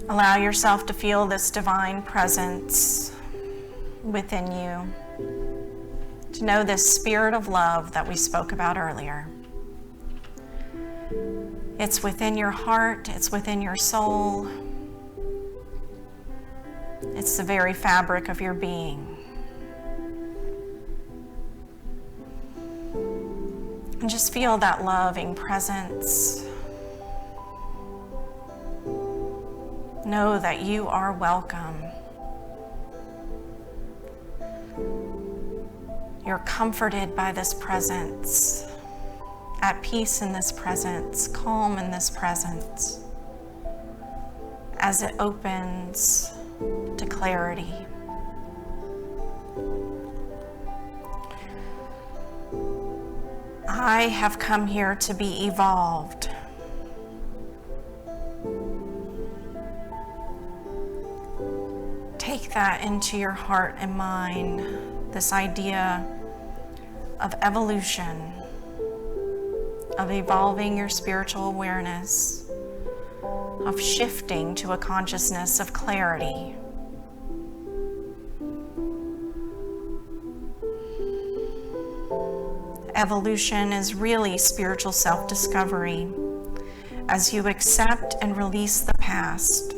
Allow yourself to feel this divine presence within you, to know this spirit of love that we spoke about earlier. It's within your heart, it's within your soul, it's the very fabric of your being. And just feel that loving presence. Know that you are welcome. You're comforted by this presence, at peace in this presence, calm in this presence, as it opens to clarity. I have come here to be evolved. Take that into your heart and mind, this idea of evolution, of evolving your spiritual awareness, of shifting to a consciousness of clarity. Evolution is really spiritual self-discovery. As you accept and release the past,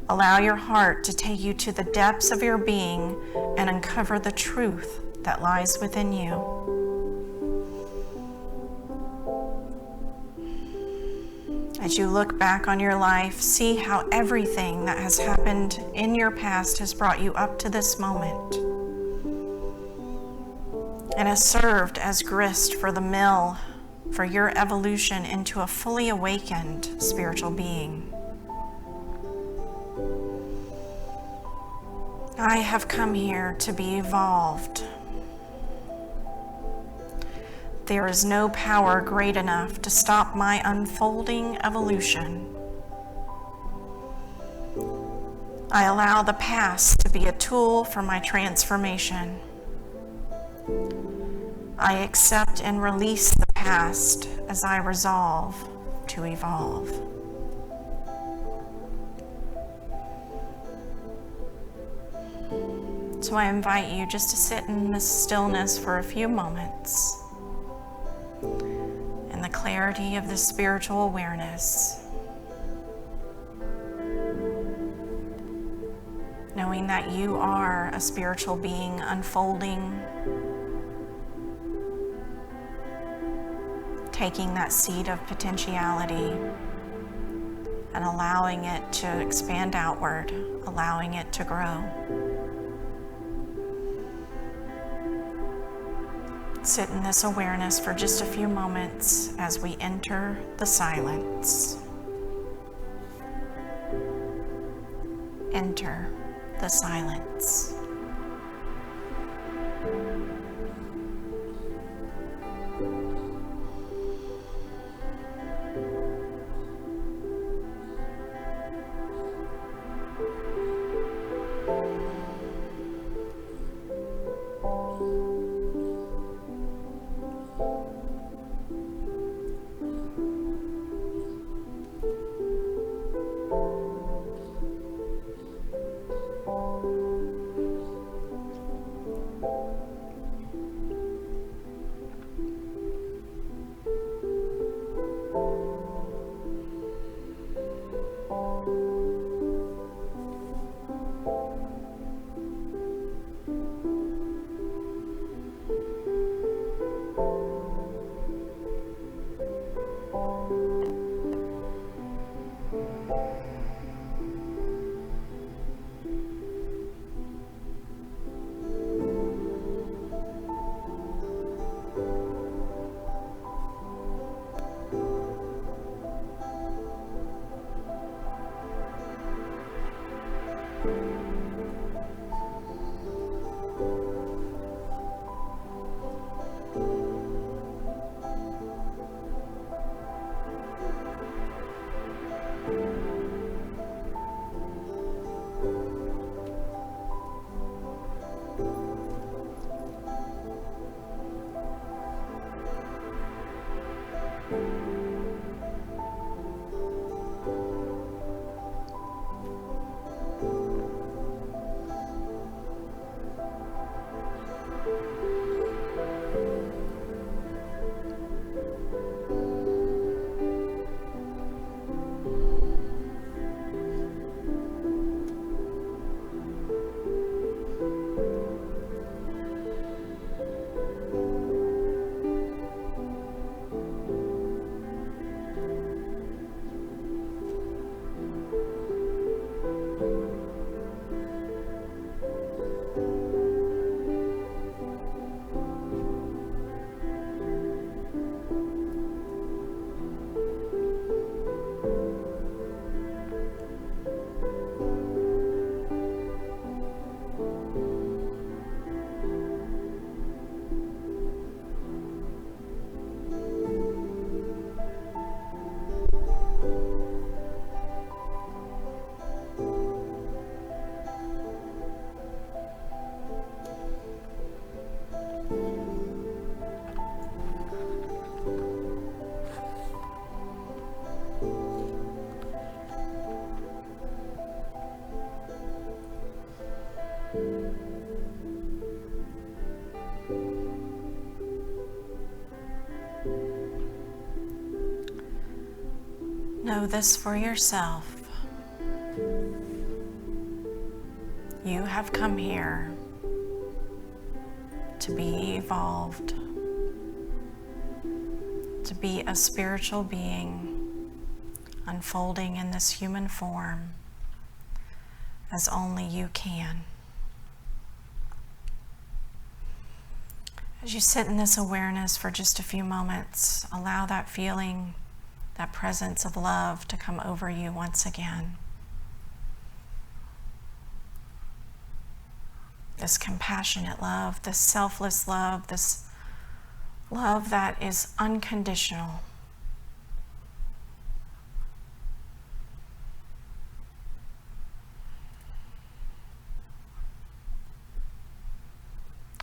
allow your heart to take you to the depths of your being and uncover the truth that lies within you. As you look back on your life, see how everything that has happened in your past has brought you up to this moment and has served as grist for the mill for your evolution into a fully awakened spiritual being. I have come here to be evolved. There is no power great enough to stop my unfolding evolution. I allow the past to be a tool for my transformation. I accept and release the past as I resolve to evolve. So I invite you just to sit in this stillness for a few moments in the clarity of this spiritual awareness, knowing that you are a spiritual being unfolding, taking that seed of potentiality and allowing it to expand outward, allowing it to grow. Sit in this awareness for just a few moments as we enter the silence. Enter the silence. Know this for yourself. You have come here to be evolved, to be a spiritual being unfolding in this human form as only you can. As you sit in this awareness for just a few moments, allow that feeling, that presence of love to come over you once again. This compassionate love, this selfless love, this love that is unconditional.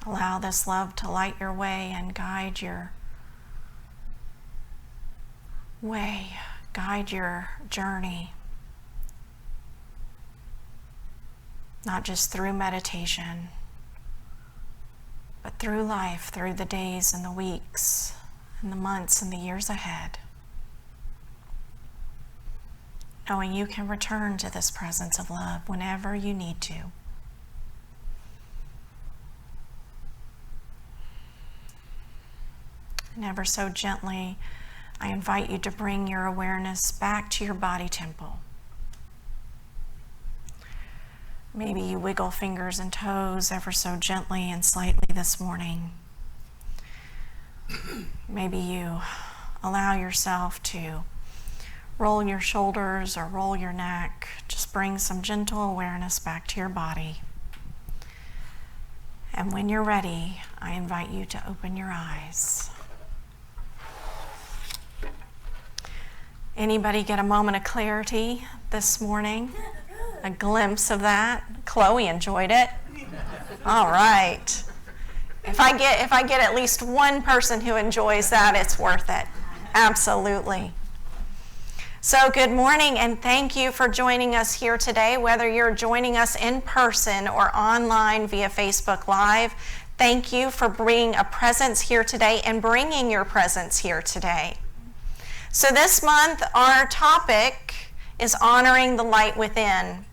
Allow this love to light your way and guide your way, guide your journey. Not just through meditation, but through life, through the days and the weeks and the months and the years ahead. Knowing you can return to this presence of love whenever you need to. And ever so gently, I invite you to bring your awareness back to your body temple. Maybe you wiggle fingers and toes ever so gently and slightly this morning. Maybe you allow yourself to roll your shoulders or roll your neck. Just bring some gentle awareness back to your body. And when you're ready, I invite you to open your eyes. Anybody get a moment of clarity this morning? A glimpse of that? Chloe enjoyed it. All right. If I get at least one person who enjoys that, it's worth it. Absolutely. So good morning, and thank you for joining us here today, whether you're joining us in person or online via Facebook Live. Thank you for bringing a presence here today and bringing your presence here today. So this month, our topic is honoring the light within.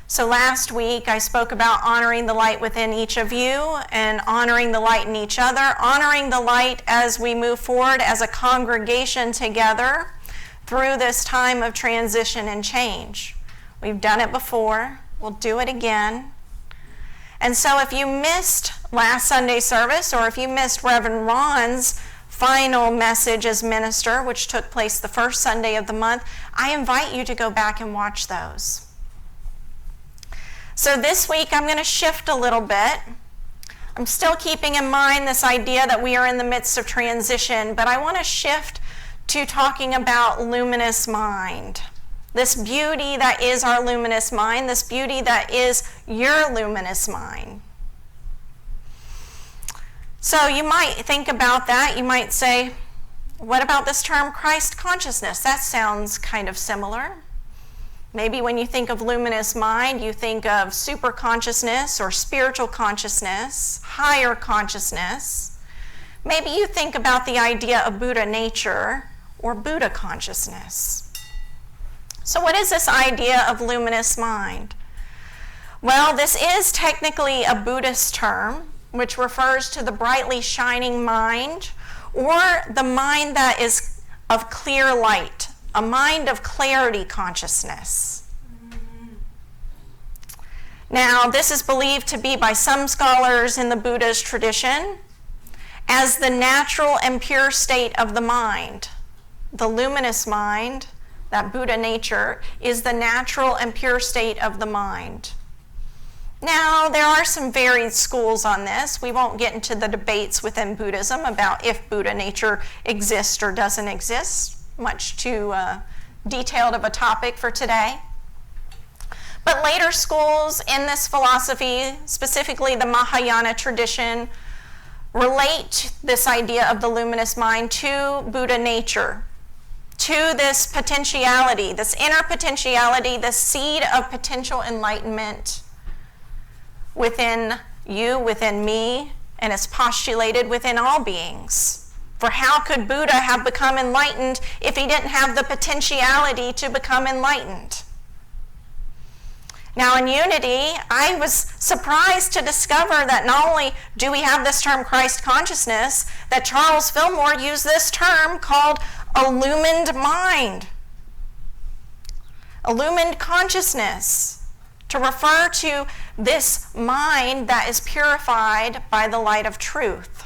So last week, I spoke about honoring the light within each of you and honoring the light in each other, honoring the light as we move forward as a congregation together through this time of transition and change. We've done it before. We'll do it again. And so if you missed last Sunday's service, or if you missed Reverend Ron's final message as minister, which took place the first Sunday of the month, I invite you to go back and watch those. So this week I'm going to shift a little bit. I'm still keeping in mind this idea that we are in the midst of transition, but I want to shift to talking about luminous mind. This beauty that is our luminous mind, this beauty that is your luminous mind. So you might think about that. You might say, what about this term Christ consciousness? That sounds kind of similar. Maybe when you think of luminous mind, you think of super consciousness or spiritual consciousness, higher consciousness. Maybe you think about the idea of Buddha nature or Buddha consciousness. So what is this idea of luminous mind? Well, this is technically a Buddhist term, which refers to the brightly shining mind, or the mind that is of clear light, a mind of clarity consciousness. Now, this is believed to be by some scholars in the Buddhist tradition as the natural and pure state of the mind. The luminous mind, that Buddha nature, is the natural and pure state of the mind. Now, there are some varied schools on this. We won't get into the debates within Buddhism about if Buddha nature exists or doesn't exist. Much too detailed of a topic for today. But later schools in this philosophy, specifically the Mahayana tradition, relate this idea of the luminous mind to Buddha nature, to this potentiality, this inner potentiality, the seed of potential enlightenment within you, within me, and it's postulated within all beings. For how could Buddha have become enlightened if he didn't have the potentiality to become enlightened? Now in Unity, I was surprised to discover that not only do we have this term Christ consciousness, that Charles Fillmore used this term called illumined mind, illumined consciousness, to refer to this mind that is purified by the light of truth.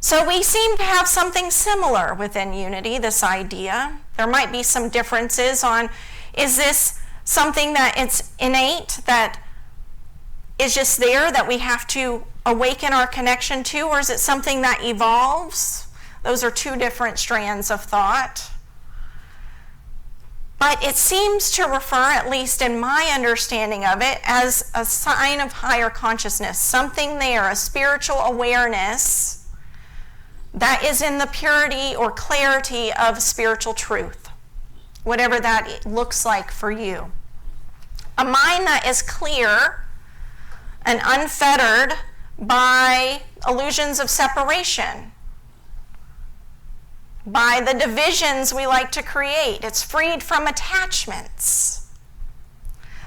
So we seem to have something similar within Unity, this idea. There might be some differences on, is this something that it's innate, that is just there, that we have to awaken our connection to, or is it something that evolves? Those are two different strands of thought. But it seems to refer, at least in my understanding of it, as a sign of higher consciousness, something there, a spiritual awareness that is in the purity or clarity of spiritual truth, whatever that looks like for you. A mind that is clear and unfettered by illusions of separation, by the divisions we like to create. It's freed from attachments.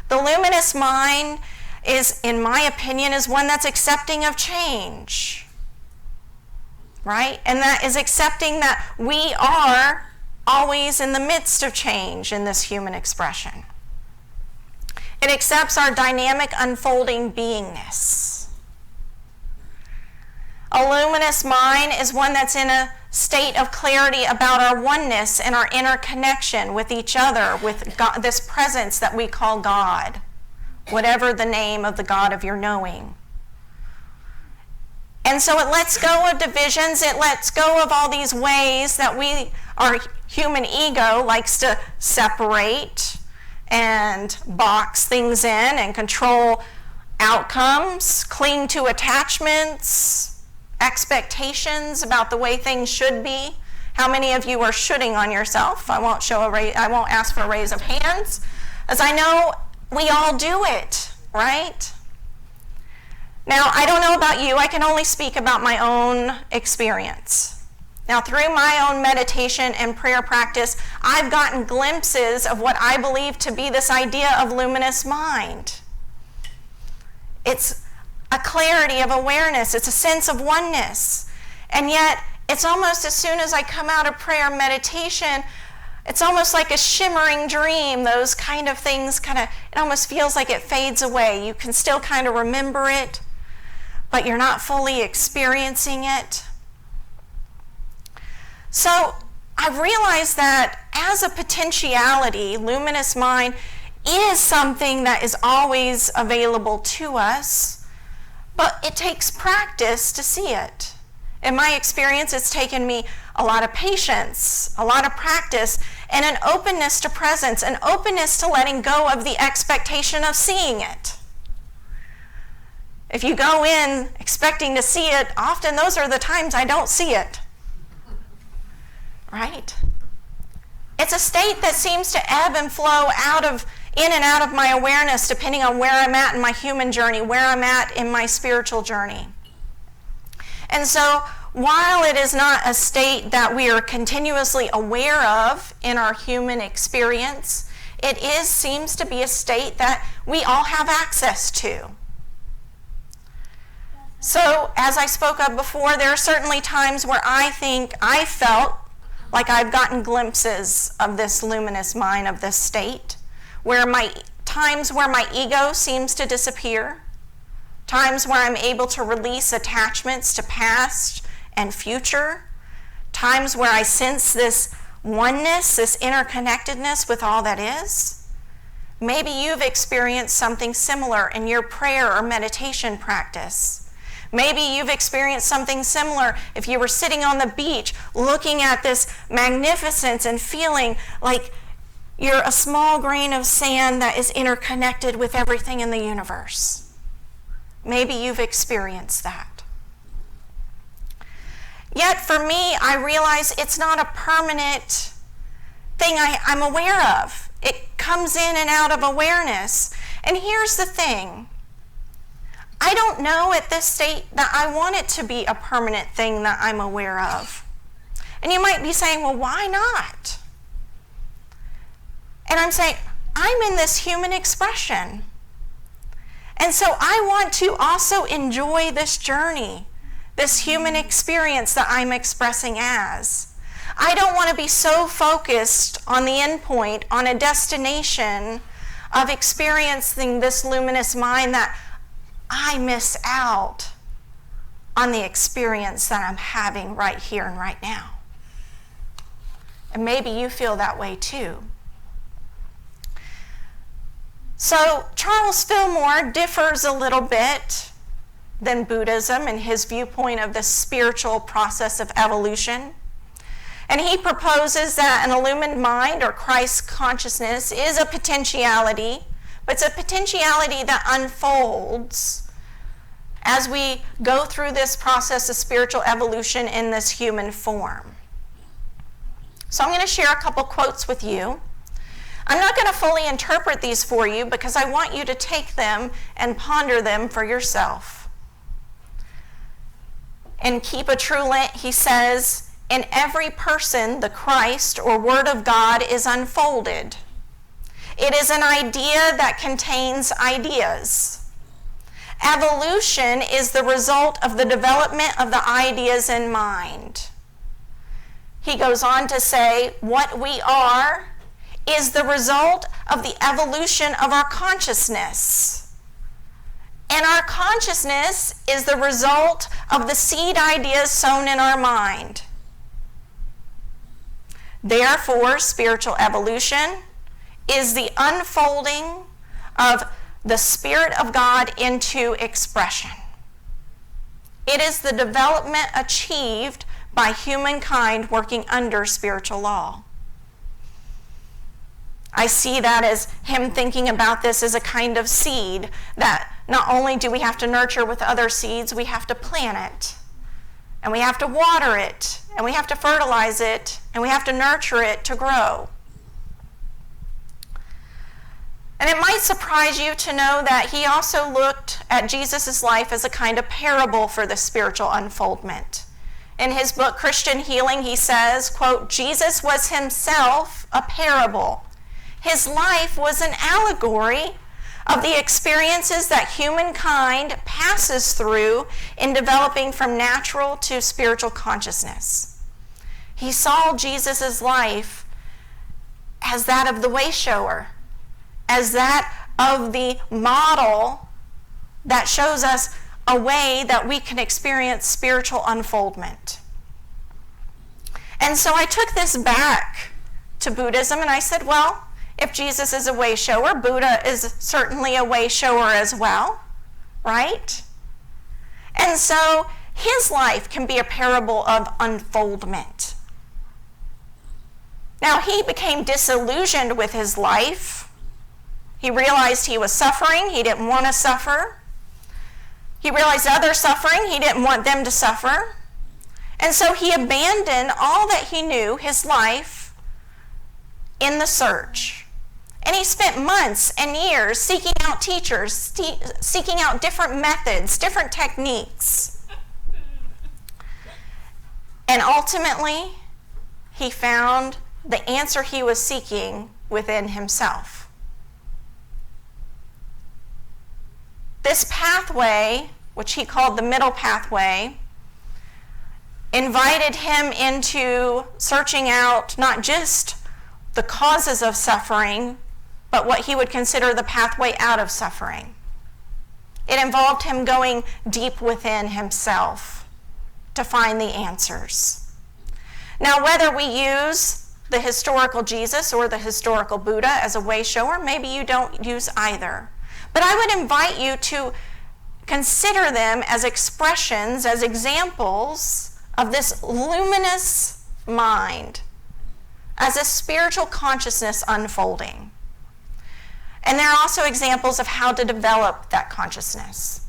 The luminous mind is, in my opinion, is one that's accepting of change. Right? And that is accepting that we are always in the midst of change in this human expression. It accepts our dynamic unfolding beingness. A luminous mind is one that's in a state of clarity about our oneness and our interconnection with each other, with God, this presence that we call God, whatever the name of the God of your knowing. And so it lets go of divisions, it lets go of all these ways that our human ego likes to separate and box things in and control outcomes, cling to attachments, expectations about the way things should be. How many of you are shoulding on yourself? I won't ask for a raise of hands, as I know we all do it, right? Now, I don't know about you, I can only speak about my own experience. Now, through my own meditation and prayer practice, I've gotten glimpses of what I believe to be this idea of luminous mind. It's a clarity of awareness, it's a sense of oneness. And yet, it's almost as soon as I come out of prayer and meditation, it's almost like a shimmering dream. Those kind of things it almost feels like it fades away. You can still kind of remember it, but you're not fully experiencing it. So I've realized that as a potentiality, luminous mind is something that is always available to us, but it takes practice to see it. In my experience, it's taken me a lot of patience, a lot of practice, and an openness to presence, an openness to letting go of the expectation of seeing it. If you go in expecting to see it, often those are the times I don't see it. Right? It's a state that seems to ebb and flow in and out of my awareness depending on where I'm at in my human journey, where I'm at in my spiritual journey. And so while it is not a state that we are continuously aware of in our human experience, it seems to be a state that we all have access to. So, as I spoke of before, there are certainly times where I felt like I've gotten glimpses of this luminous mind, of this state, times where my ego seems to disappear, times where I'm able to release attachments to past and future, times where I sense this oneness, this interconnectedness with all that is. Maybe you've experienced something similar in your prayer or meditation practice. Maybe you've experienced something similar if you were sitting on the beach looking at this magnificence and feeling like you're a small grain of sand that is interconnected with everything in the universe. Maybe you've experienced that. Yet for me, I realize it's not a permanent thing I'm aware of. It comes in and out of awareness. And here's the thing. I don't know at this state that I want it to be a permanent thing that I'm aware of. And you might be saying, well, why not? And I'm saying, I'm in this human expression. And so I want to also enjoy this journey, this human experience that I'm expressing as. I don't want to be so focused on the endpoint, on a destination of experiencing this luminous mind that I miss out on the experience that I'm having right here and right now. And maybe you feel that way too. So Charles Fillmore differs a little bit than Buddhism in his viewpoint of the spiritual process of evolution. And he proposes that an illumined mind or Christ consciousness is a potentiality, but it's a potentiality that unfolds as we go through this process of spiritual evolution in this human form. So I'm going to share a couple quotes with you. I'm not going to fully interpret these for you because I want you to take them and ponder them for yourself. In Keep a True Lent, he says, in every person, the Christ or Word of God is unfolded. It is an idea that contains ideas. Evolution is the result of the development of the ideas in mind. He goes on to say, what we are is the result of the evolution of our consciousness. And our consciousness is the result of the seed ideas sown in our mind. Therefore, spiritual evolution is the unfolding of the Spirit of God into expression. It is the development achieved by humankind working under spiritual law. I see that as him thinking about this as a kind of seed that not only do we have to nurture with other seeds, we have to plant it, and we have to water it, and we have to fertilize it, and we have to nurture it to grow. And it might surprise you to know that he also looked at Jesus' life as a kind of parable for the spiritual unfoldment. In his book, Christian Healing, he says, quote, Jesus was himself a parable. His life was an allegory of the experiences that humankind passes through in developing from natural to spiritual consciousness. He saw Jesus' life as that of the way shower, as that of the model that shows us a way that we can experience spiritual unfoldment. And so I took this back to Buddhism and I said, well, if Jesus is a way shower, Buddha is certainly a way shower as well, right? And so his life can be a parable of unfoldment. Now, he became disillusioned with his life. He realized he was suffering. He didn't want to suffer. He realized others suffering. He didn't want them to suffer. And so he abandoned all that he knew, his life, in the search. And he spent months and years seeking out teachers, seeking out different methods, different techniques. And ultimately, he found the answer he was seeking within himself. This pathway, which he called the middle pathway, invited him into searching out not just the causes of suffering, but what he would consider the pathway out of suffering. It involved him going deep within himself to find the answers. Now, whether we use the historical Jesus or the historical Buddha as a way shower, maybe you don't use either. But I would invite you to consider them as expressions, as examples of this luminous mind, as a spiritual consciousness unfolding. And there are also examples of how to develop that consciousness.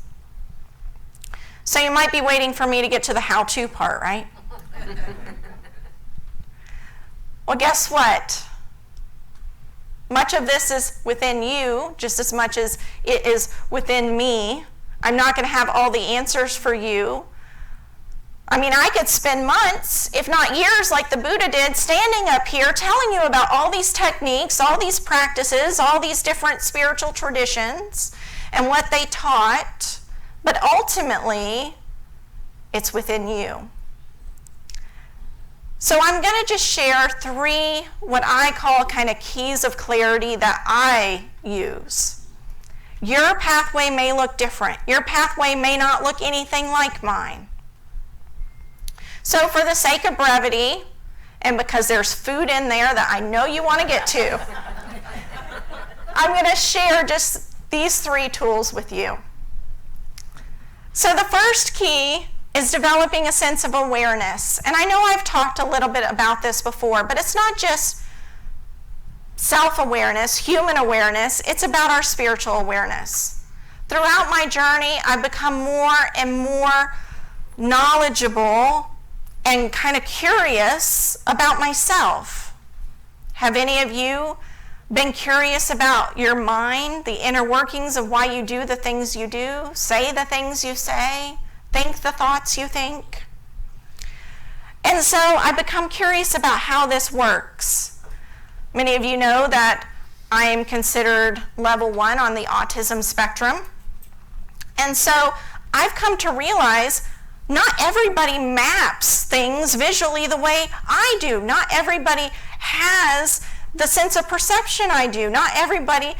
So you might be waiting for me to get to the how-to part, right? Well, guess what? Much of this is within you, just as much as it is within me. I'm not going to have all the answers for you. I mean, I could spend months, if not years, like the Buddha did, standing up here telling you about all these techniques, all these practices, all these different spiritual traditions, and what they taught. But ultimately, it's within you. So I'm going to just share 3 what I call kind of keys of clarity that I use. Your pathway may look different. Your pathway may not look anything like mine. So for the sake of brevity, and because there's food in there that I know you want to get to, I'm going to share just these 3 tools with you. So the first key is developing a sense of awareness. And I know I've talked a little bit about this before, but it's not just self-awareness, human awareness, it's about our spiritual awareness. Throughout my journey, I've become more and more knowledgeable and kind of curious about myself. Have any of you been curious about your mind, the inner workings of why you do the things you do, say the things you say, think the thoughts you think? And so I become curious about how this works. Many of you know that I am considered level 1 on the autism spectrum. And so I've come to realize not everybody maps things visually the way I do. Not everybody has the sense of perception I do. Not everybody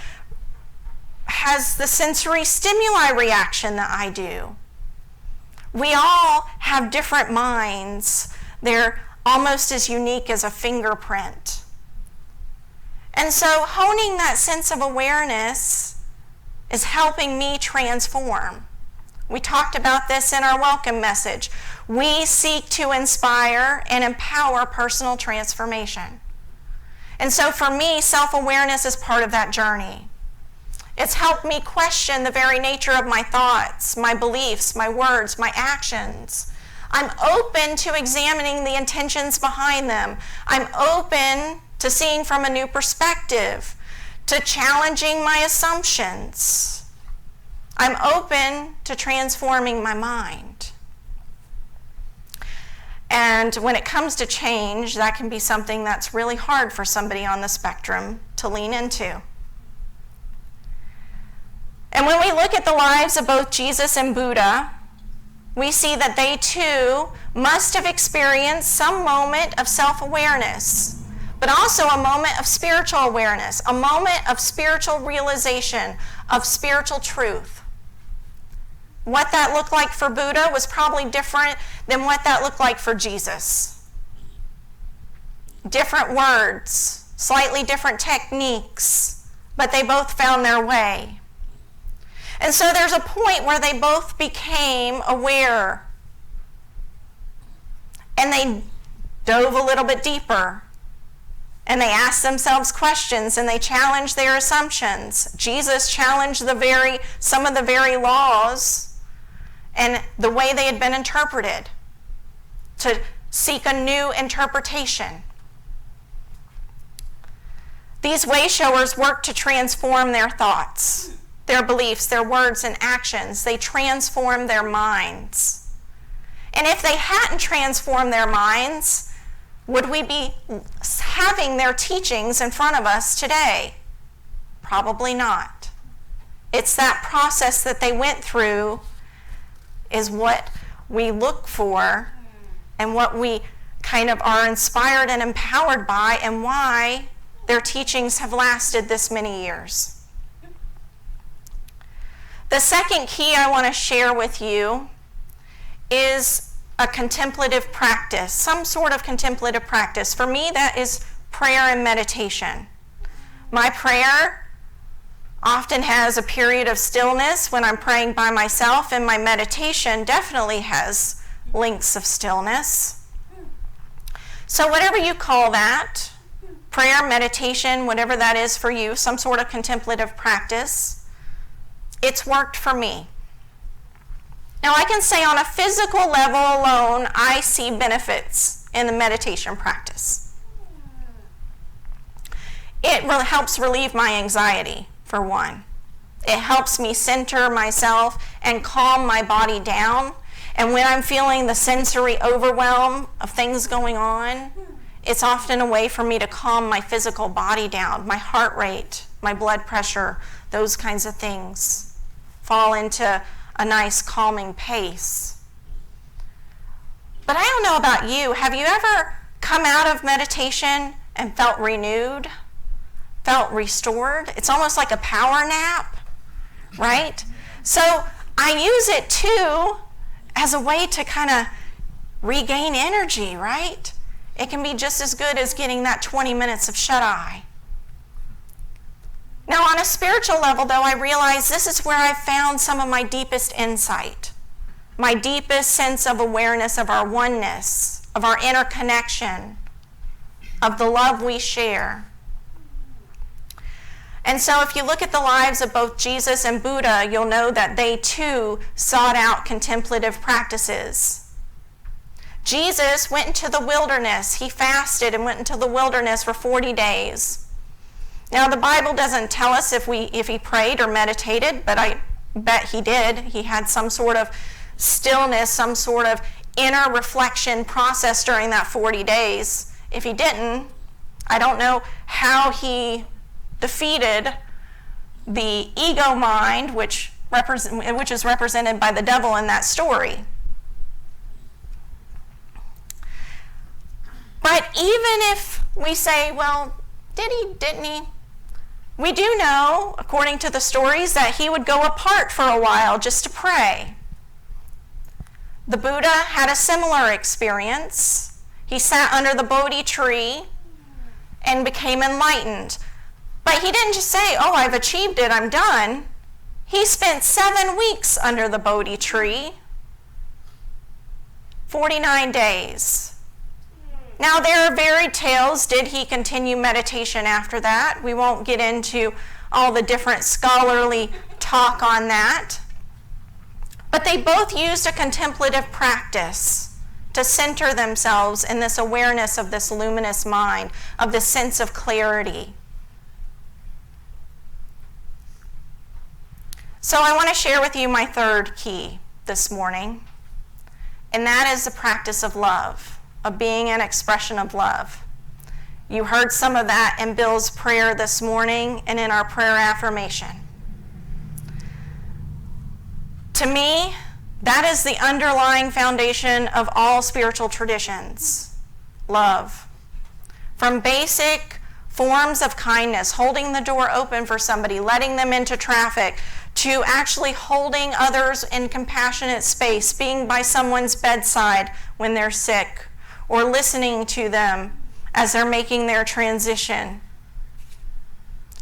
has the sensory stimuli reaction that I do. We all have different minds. They're almost as unique as a fingerprint. And so honing that sense of awareness is helping me transform. We talked about this in our welcome message. We seek to inspire and empower personal transformation. And so for me, self-awareness is part of that journey. It's helped me question the very nature of my thoughts, my beliefs, my words, my actions. I'm open to examining the intentions behind them. I'm open to seeing from a new perspective, to challenging my assumptions. I'm open to transforming my mind. And when it comes to change, that can be something that's really hard for somebody on the spectrum to lean into. And when we look at the lives of both Jesus and Buddha, we see that they too must have experienced some moment of self-awareness, but also a moment of spiritual awareness, a moment of spiritual realization, of spiritual truth. What that looked like for Buddha was probably different than what that looked like for Jesus. Different words, slightly different techniques, but they both found their way. And so there's a point where they both became aware. And they dove a little bit deeper. And they asked themselves questions and they challenged their assumptions. Jesus challenged some of the very laws and the way they had been interpreted to seek a new interpretation. These way-showers work to transform their thoughts, their beliefs, their words, and actions. They transform their minds. And if they hadn't transformed their minds, would we be having their teachings in front of us today? Probably not. It's that process that they went through is what we look for and what we kind of are inspired and empowered by, and why their teachings have lasted this many years. The second key I want to share with you is a contemplative practice, some sort of contemplative practice. For me, that is prayer and meditation. My prayer often has a period of stillness when I'm praying by myself, and my meditation definitely has links of stillness. So whatever you call that, prayer, meditation, whatever that is for you, some sort of contemplative practice, it's worked for me. Now I can say on a physical level alone, I see benefits in the meditation practice. It helps relieve my anxiety, for one. It helps me center myself and calm my body down. And when I'm feeling the sensory overwhelm of things going on, it's often a way for me to calm my physical body down, my heart rate, my blood pressure, those kinds of things fall into a nice calming pace. But I don't know about you. Have you ever come out of meditation and felt renewed, felt restored? It's almost like a power nap, right? So I use it too as a way to kind of regain energy, right? It can be just as good as getting that 20 minutes of shut-eye. Now, on a spiritual level, though, I realize this is where I've found some of my deepest insight, my deepest sense of awareness of our oneness, of our interconnection, of the love we share. And so if you look at the lives of both Jesus and Buddha, you'll know that they too sought out contemplative practices. Jesus went into the wilderness. He fasted and went into the wilderness for 40 days. Now, the Bible doesn't tell us if he prayed or meditated, but I bet he did. He had some sort of stillness, some sort of inner reflection process during that 40 days. If he didn't, I don't know how he defeated the ego mind, which is represented by the devil in that story. But even if we say, well, did he, didn't he? We do know, according to the stories, that he would go apart for a while just to pray. The Buddha had a similar experience. He sat under the Bodhi tree and became enlightened. But he didn't just say, oh, I've achieved it, I'm done. He spent 7 weeks under the Bodhi tree, 49 days. Now, there are varied tales. Did he continue meditation after that? We won't get into all the different scholarly talk on that. But they both used a contemplative practice to center themselves in this awareness of this luminous mind, of this sense of clarity. So I want to share with you my third key this morning, and that is the practice of love, of being an expression of love. You heard some of that in Bill's prayer this morning and in our prayer affirmation. To me, that is the underlying foundation of all spiritual traditions, love. From basic forms of kindness, holding the door open for somebody, letting them into traffic, to actually holding others in compassionate space, being by someone's bedside when they're sick, or listening to them as they're making their transition,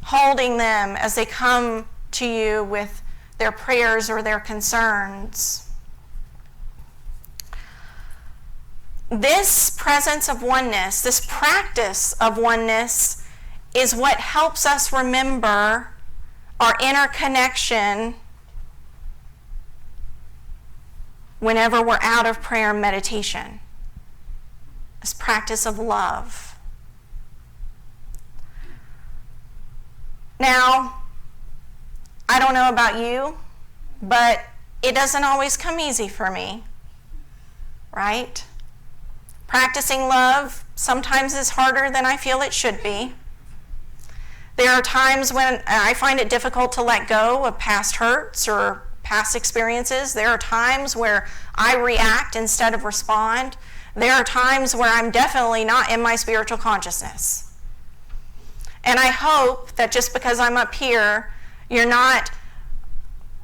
holding them as they come to you with their prayers or their concerns. This presence of oneness, this practice of oneness, is what helps us remember our interconnection whenever we're out of prayer and meditation. This practice of love. Now, I don't know about you, but it doesn't always come easy for me, right? Practicing love sometimes is harder than I feel it should be. There are times when I find it difficult to let go of past hurts or past experiences. There are times where I react instead of respond. There are times where I'm definitely not in my spiritual consciousness. And I hope that just because I'm up here, you're not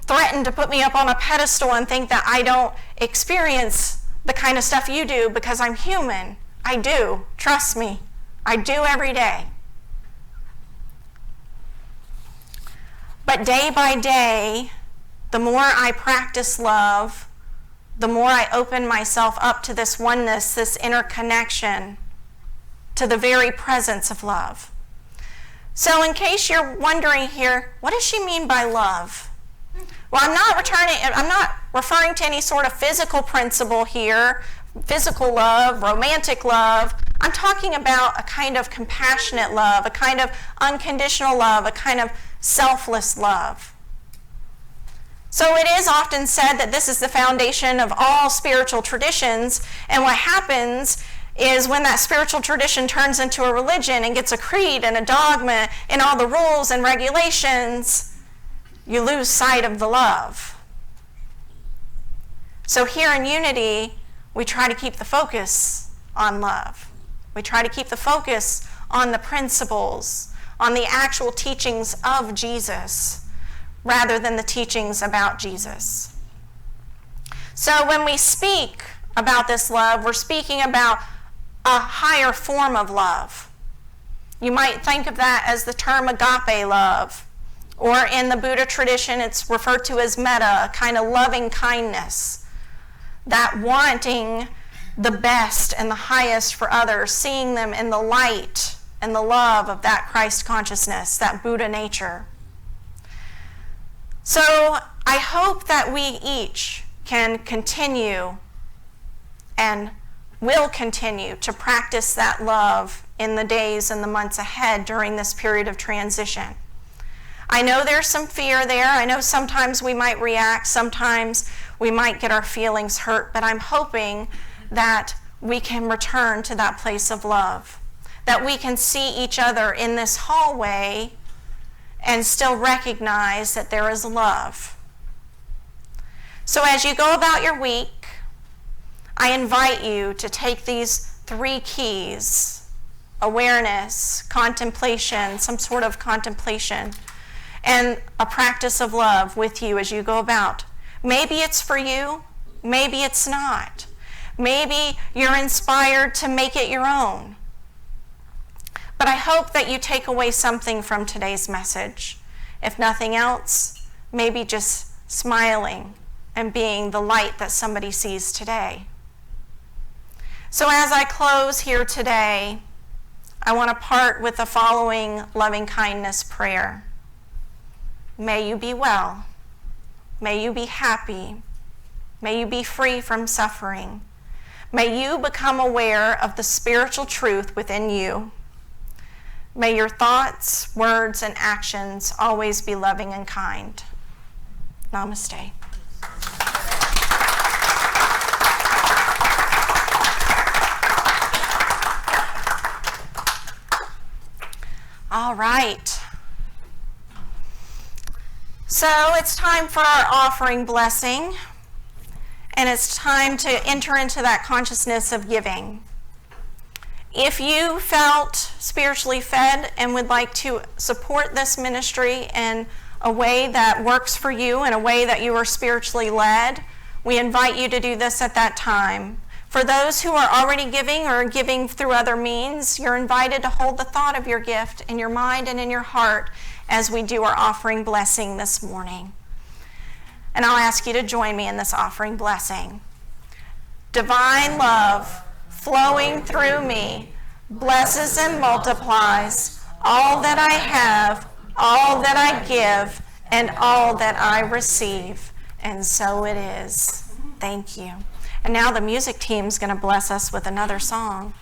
threatened to put me up on a pedestal and think that I don't experience the kind of stuff you do because I'm human. I do. Trust me. I do every day. But day by day, the more I practice love, the more I open myself up to this oneness, this interconnection, to the very presence of love. So in case you're wondering here, what does she mean by love? Well, I'm not referring to any sort of physical principle here, physical love, romantic love. I'm talking about a kind of compassionate love, a kind of unconditional love, a kind of selfless love. So it is often said that this is the foundation of all spiritual traditions, and what happens is when that spiritual tradition turns into a religion and gets a creed and a dogma and all the rules and regulations, you lose sight of the love. So here in Unity, we try to keep the focus on love. We try to keep the focus on the principles, on the actual teachings of Jesus, rather than the teachings about Jesus. So when we speak about this love, we're speaking about a higher form of love. You might think of that as the term agape love, or in the Buddha tradition, it's referred to as metta, a kind of loving kindness, that wanting the best and the highest for others, seeing them in the light and the love of that Christ consciousness, that Buddha nature. So I hope that we each can continue and will continue to practice that love in the days and the months ahead during this period of transition. I know there's some fear there. I know sometimes we might react, sometimes we might get our feelings hurt, but I'm hoping that we can return to that place of love, that we can see each other in this hallway and still recognize that there is love. So as you go about your week, I invite you to take these 3 keys: awareness, contemplation, some sort of contemplation, and a practice of love with you as you go about. Maybe it's for you, maybe it's not. Maybe you're inspired to make it your own. But I hope that you take away something from today's message. If nothing else, maybe just smiling and being the light that somebody sees today. So as I close here today, I want to part with the following loving kindness prayer. May you be well. May you be happy. May you be free from suffering. May you become aware of the spiritual truth within you. May your thoughts, words, and actions always be loving and kind. Namaste. All right. So it's time for our offering blessing, and it's time to enter into that consciousness of giving. If you felt spiritually fed and would like to support this ministry in a way that works for you, in a way that you are spiritually led, we invite you to do this at that time. For those who are already giving or giving through other means, you're invited to hold the thought of your gift in your mind and in your heart as we do our offering blessing this morning. And I'll ask you to join me in this offering blessing. Divine love flowing through me blesses and multiplies all that I have, all that I give, and all that I receive. And so it is. Thank you. And now the music team's going to bless us with another song.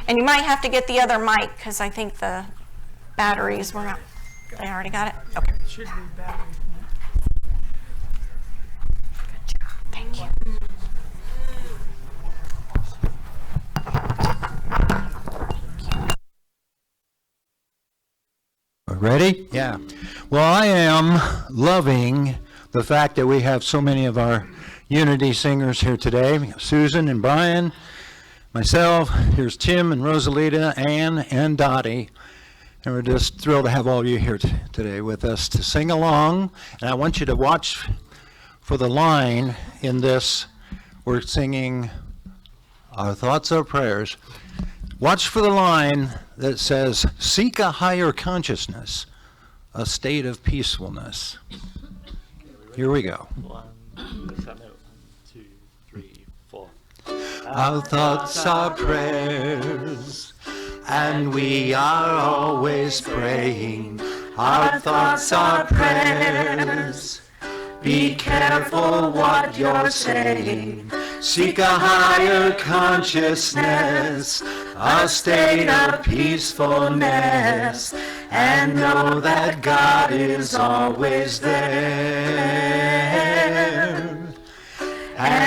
And you might have to get the other mic because I think the batteries were out. They already got it? Okay. Should be battery. Good job. Thank you. Ready? Yeah. Well, I am loving the fact that we have so many of our Unity singers here today. Susan and Brian, myself, here's Tim and Rosalita, Ann and Dottie. And we're just thrilled to have all of you here today with us to sing along. And I want you to watch for the line in this. We're singing Our Thoughts, Our Prayers. Watch for the line that says, seek a higher consciousness, a state of peacefulness. Here we go. 1, 2, 3, 4. Our thoughts are prayers, and we are always praying. Our thoughts are prayers. Be careful what you're saying. Seek a higher consciousness, a state of peacefulness, and know that God is always there.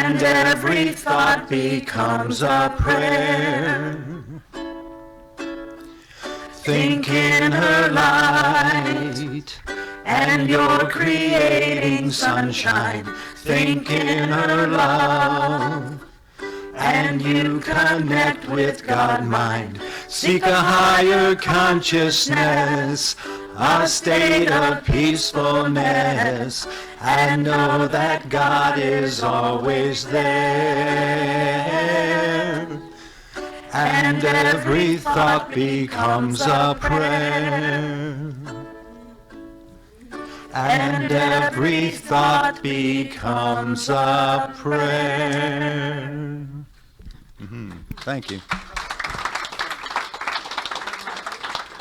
and every thought becomes a prayer. Think in her light, and you're creating sunshine. Think in her love, and you connect with God mind. Seek a higher consciousness, a state of peacefulness, and know that God is always there. And every thought becomes a prayer. And every thought becomes a prayer. Thank you.